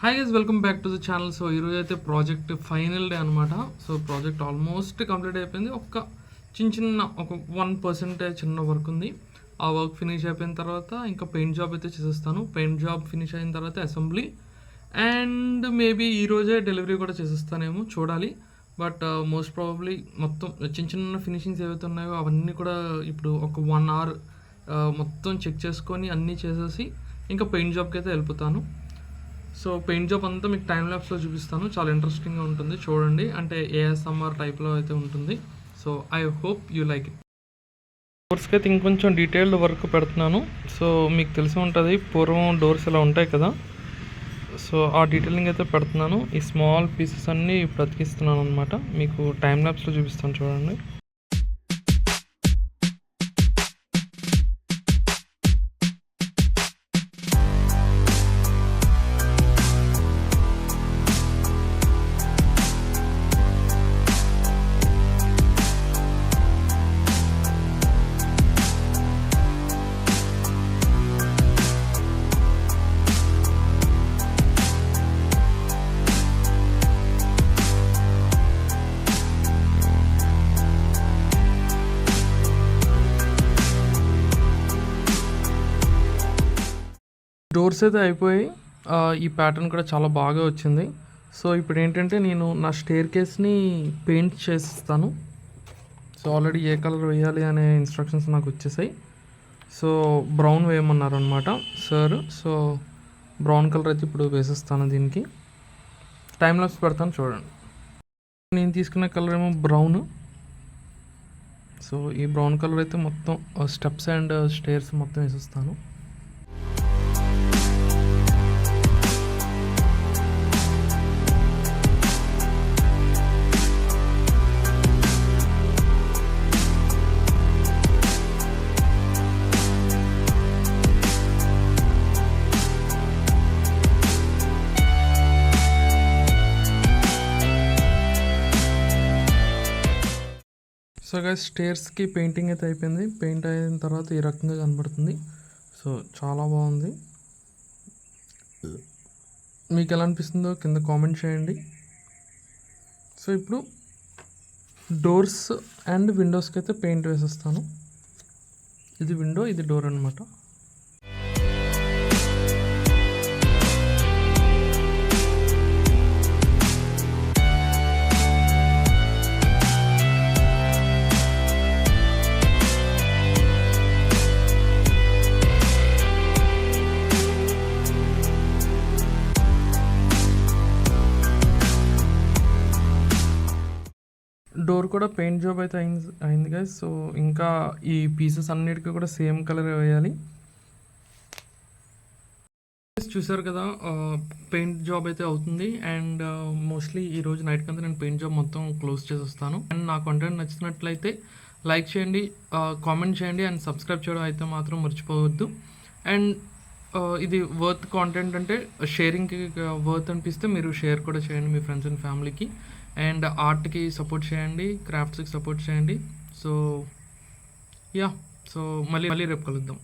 Hi guys, welcome back to the channel. So ఈరోజు అయితే project final day అనమాట. So project almost complete అయిపోయింది. చిన్న 1% చిన్న వర్క్ ఉంది. ఆ వర్క్ ఫినిష్ అయిపోయిన తర్వాత ఇంకా పెయింట్ జాబ్ అయితే చేసేస్తాను. పెయింట్ జాబ్ ఫినిష్ అయిన తర్వాత అసెంబ్లీ అండ్ మేబీ ఈరోజే డెలివరీ కూడా చేసేస్తానేమో, చూడాలి. బట్ మోస్ట్ ప్రాబబ్లీ మొత్తం చిన్న ఫినిషింగ్స్ ఏవైతే ఉన్నాయో అవన్నీ కూడా ఇప్పుడు ఒక 1 hour మొత్తం చెక్ చేసుకొని అన్నీ చేసేసి ఇంకా పెయింట్ జాబ్కి అయితే వెళ్ళిపోతాను. సో పెయింట్ జాబ్ అంతా మీకు టైం ల్యాప్స్లో చూపిస్తాను. చాలా ఇంట్రెస్టింగ్గా ఉంటుంది, చూడండి. అంటే ఏఎస్ఎంఆర్ టైప్లో అయితే ఉంటుంది. So I hope you like it. డోర్స్కి అయితే ఇంకొంచెం డీటెయిల్డ్ వర్క్ పెడుతున్నాను. సో మీకు తెలిసి ఉంటుంది, పూర్వం డోర్స్ ఇలా ఉంటాయి కదా. సో ఆ డీటెయిలింగ్ అయితే పెడుతున్నాను. ఈ స్మాల్ పీసెస్ అన్నీ ఇప్పుడు అతికిస్తున్నాను అనమాట. మీకు టైం ల్యాప్స్లో చూపిస్తాను, చూడండి. డోర్స్ అయితే అయిపోయి ఈ ప్యాటర్న్ కూడా చాలా బాగా వచ్చింది. సో ఇప్పుడు ఏంటంటే నేను నా స్టేర్ కేస్ని పెయింట్ చేసిస్తాను. సో ఆల్రెడీ ఏ కలర్ వేయాలి అనే ఇన్స్ట్రక్షన్స్ నాకు వచ్చేసాయి. సో బ్రౌన్ వేయమన్నారు అనమాట సార్. సో బ్రౌన్ కలర్ అయితే ఇప్పుడు వేసేస్తాను. దీనికి టైం లాప్స్ పెడతాను, చూడండి. నేను తీసుకున్న కలర్ ఏమో బ్రౌన్. సో ఈ బ్రౌన్ కలర్ అయితే మొత్తం స్టెప్స్ అండ్ స్టేర్స్ మొత్తం వేసేస్తాను. సో గైస్, స్టేర్స్కి పెయింటింగ్ అయితే అయిపోయింది. పెయింట్ అయిన తర్వాత ఈ రకంగా కనబడుతుంది. సో చాలా బాగుంది. మీకు ఎలా అనిపిస్తుందో కింద కామెంట్ చేయండి. సో ఇప్పుడు డోర్స్ అండ్ విండోస్కి అయితే పెయింట్ వేసేస్తాను. ఇది విండో, ఇది డోర్ అనమాట. డోర్ కూడా పెయింట్ జాబ్ అయితే అయింది గైస్. సో ఇంకా ఈ పీసెస్ అన్నిటికీ కూడా సేమ్ కలర్ వేయాలి. చూసారు కదా, పెయింట్ జాబ్ అయితే అవుతుంది. అండ్ మోస్ట్లీ ఈరోజు నైట్ కంతా నేను పెయింట్ జాబ్ మొత్తం క్లోజ్ చేసేస్తాను. అండ్ నా కంటెంట్ నచ్చినట్లయితే లైక్ చేయండి, కామెంట్ చేయండి అండ్ సబ్స్క్రైబ్ చేయడం అయితే మాత్రం మర్చిపోవద్దు. అండ్ ఇది వర్త్ కాంటెంట్ అంటే షేరింగ్కి వర్త్ అనిపిస్తే మీరు షేర్ కూడా చేయండి మీ ఫ్రెండ్స్ అండ్ ఫ్యామిలీకి. అండ్ ఆర్ట్కి సపోర్ట్ చేయండి, క్రాఫ్ట్స్కి సపోర్ట్ చేయండి. సో యా, సో మళ్ళీ రేపు కలుద్దాం.